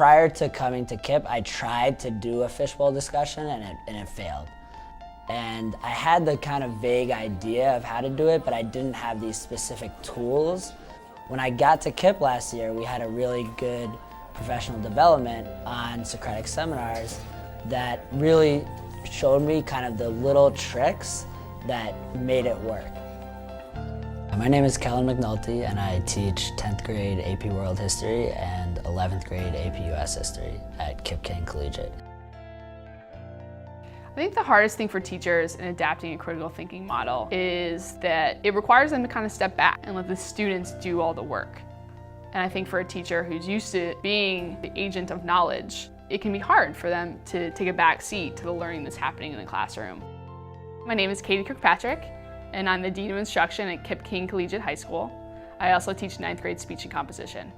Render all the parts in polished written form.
Prior to coming to KIPP, I tried to do a fishbowl discussion and it failed. And I had the kind of vague idea of how to do it, but I didn't have these specific tools. When I got to KIPP last year, we had a really good professional development on Socratic seminars that really showed me kind of the little tricks that made it work. My name is Kellen McNulty, and I teach 10th grade AP World History and 11th grade AP US History at KIPP Collegiate. I think the hardest thing for teachers in adapting a critical thinking model is that it requires them to kind of step back and let the students do all the work. And I think for a teacher who's used to being the agent of knowledge, it can be hard for them to take a back seat to the learning that's happening in the classroom. My name is Katie Kirkpatrick, and I'm the Dean of Instruction at KIPP Collegiate High School. I also teach 9th grade speech and composition.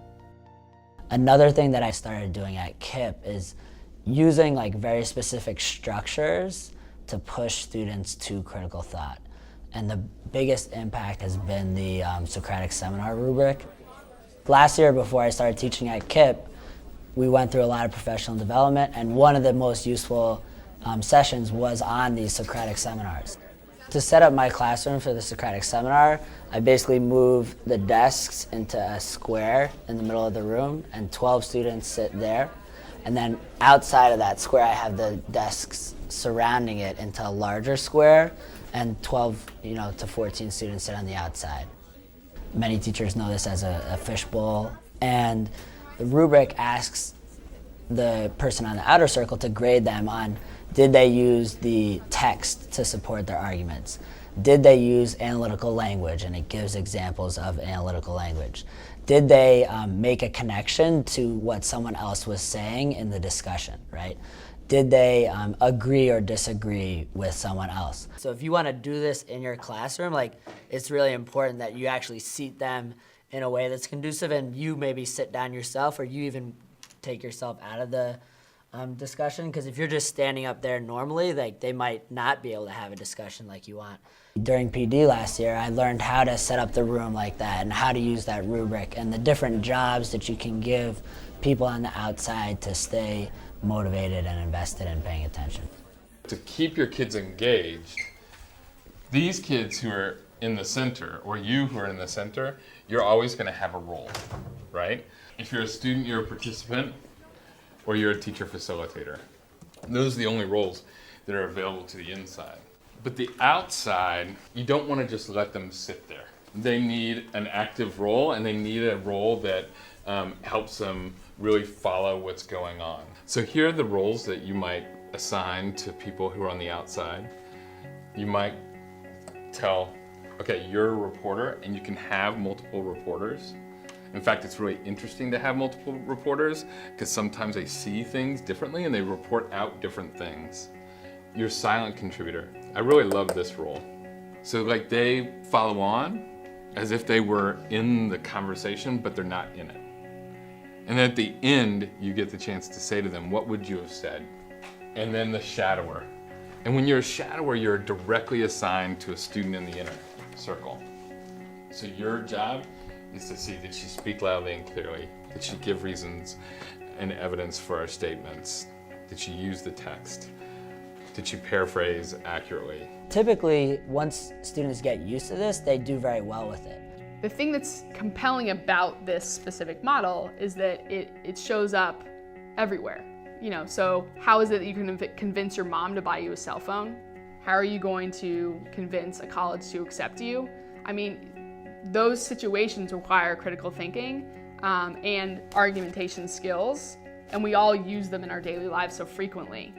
Another thing that I started doing at KIPP is using very specific structures to push students to critical thought. And the biggest impact has been the Socratic seminar rubric. Last year, before I started teaching at KIPP, we went through a lot of professional development, and one of the most useful sessions was on these Socratic seminars. To set up my classroom for the Socratic seminar, I basically moved the desks into a square in the middle of the room, and 12 students sit there. And then outside of that square, I have the desks surrounding it into a larger square, and 12 to 14 students sit on the outside. Many teachers know this as a fishbowl, and the rubric asks the person on the outer circle to grade them on, did they use the text to support their arguments? Did they use analytical language? And it gives examples of analytical language. Did they make a connection to what someone else was saying in the discussion, right? Did they agree or disagree with someone else? So if you want to do this in your classroom, it's really important that you actually seat them in a way that's conducive, and you maybe sit down yourself, or you even take yourself out of the discussion, because if you're just standing up there normally, they might not be able to have a discussion like you want. During PD last year, I learned how to set up the room like that and how to use that rubric and the different jobs that you can give people on the outside to stay motivated and invested in paying attention. To keep your kids engaged, these kids who are in the center, or you who are in the center, you're always going to have a role, right? If you're a student, you're a participant, or you're a teacher facilitator. Those are the only roles that are available to the inside. But the outside, you don't want to just let them sit there. They need an active role, and they need a role that helps them really follow what's going on. So here are the roles that you might assign to people who are on the outside. You might tell, okay, you're a reporter, and you can have multiple reporters. In fact, it's really interesting to have multiple reporters, because sometimes they see things differently and they report out different things. You're a silent contributor. I really love this role. So they follow on as if they were in the conversation, but they're not in it. And at the end, you get the chance to say to them, what would you have said? And then the shadower. And when you're a shadower, you're directly assigned to a student in the inner circle. So your job is to see, did she speak loudly and clearly? Did she give reasons and evidence for our statements? Did she use the text? Did she paraphrase accurately? Typically, once students get used to this, they do very well with it. The thing that's compelling about this specific model is that it shows up everywhere. So how is it that you can convince your mom to buy you a cell phone? How are you going to convince a college to accept you? I mean, those situations require critical thinking and argumentation skills, and we all use them in our daily lives so frequently.